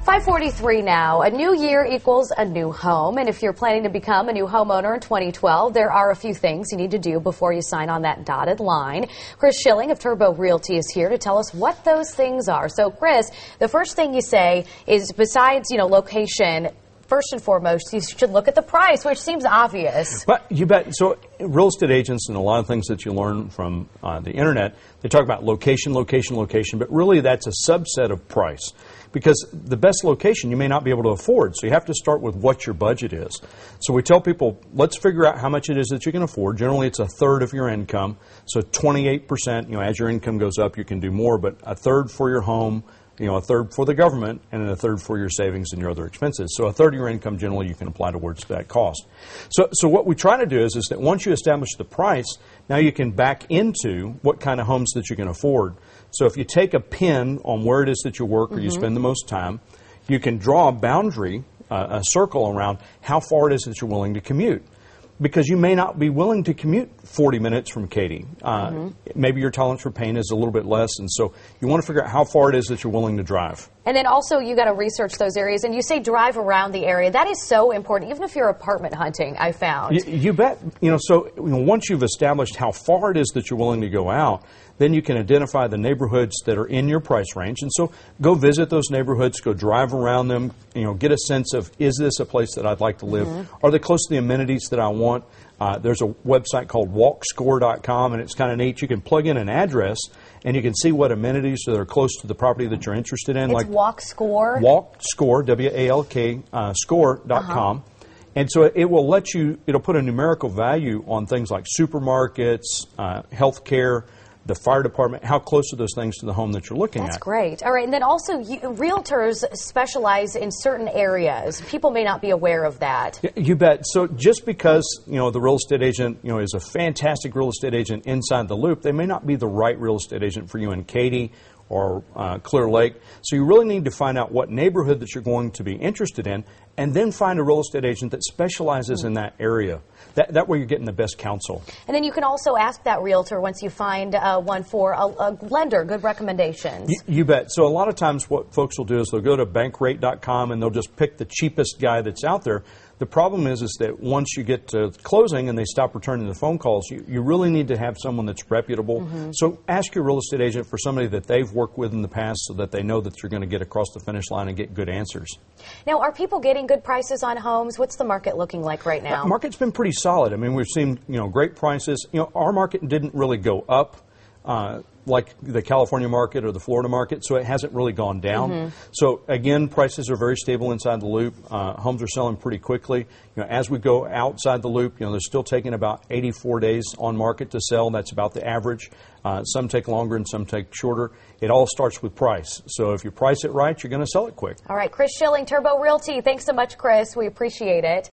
5:43 now. A new year equals a new home. And if you're planning to become a new homeowner in 2012, there are a few things you need to do before you sign on that dotted line. Chris Schilling of Turbo Realty is here to tell us what those things are. So, Chris, the first thing you say is besides, location, first and foremost, you should look at the price, which seems obvious. But you bet. So real estate agents and a lot of things that you learn from the internet, they talk about location, location, location, but really that's a subset of price. Because the best location you may not be able to afford, so you have to start with what your budget is. So we tell people, let's figure out how much it is that you can afford. Generally, it's a third of your income, so 28%. As your income goes up, you can do more, but a third for your home, a third for the government, and then a third for your savings and your other expenses. So a third of your income, generally, you can apply towards that cost. So what we try to do is that once you establish the price, now you can back into what kind of homes that you can afford. So if you take a pin on where it is that you work or you spend the most time, you can draw a boundary, a circle around how far it is that you're willing to commute. Because you may not be willing to commute 40 minutes from Katy. Maybe your tolerance for pain is a little bit less, and so you want to figure out how far it is that you're willing to drive. And then also you got to research those areas, and you say drive around the area. That is so important, even if you're apartment hunting, I found. You bet. Once you've established how far it is that you're willing to go out, then you can identify the neighborhoods that are in your price range. And so go visit those neighborhoods, go drive around them, get a sense of, is this a place that I'd like to live? Are they close to the amenities that I want? There's a website called walkscore.com, and it's kind of neat. You can plug in an address, and you can see what amenities that are close to the property that you're interested in. It's like WalkScore? WalkScore, W-A-L-K, score.com. And so it will it'll put a numerical value on things like supermarkets, health care, the fire department, how close are those things to the home that you're looking at. That's great. All right, and then also realtors specialize in certain areas. People may not be aware of that. You bet. So just because, the real estate agent, is a fantastic real estate agent inside the loop, they may not be the right real estate agent for you in Katy or Clear Lake. So you really need to find out what neighborhood that you're going to be interested in, and then find a real estate agent that specializes in that area. That way you're getting the best counsel. And then you can also ask that realtor once you find one for a lender, good recommendations. You bet. So a lot of times what folks will do is they'll go to bankrate.com and they'll just pick the cheapest guy that's out there. The problem is that once you get to closing and they stop returning the phone calls, you really need to have someone that's reputable. So ask your real estate agent for somebody that they've worked with in the past so that they know that you're going to get across the finish line and get good answers. Now, are people getting good prices on homes? What's the market looking like right now? The market's been pretty solid. I mean, we've seen, great prices. Our market didn't really go up like the California market or the Florida market, so it hasn't really gone down. So again, prices are very stable inside the loop. Homes are selling pretty quickly. As we go outside the loop, they're still taking about 84 days on market to sell. That's about the average. Some take longer and some take shorter. It all starts with price. So if you price it right, you're going to sell it quick. All right, Chris Schilling, Turbo Realty. Thanks so much, Chris. We appreciate it.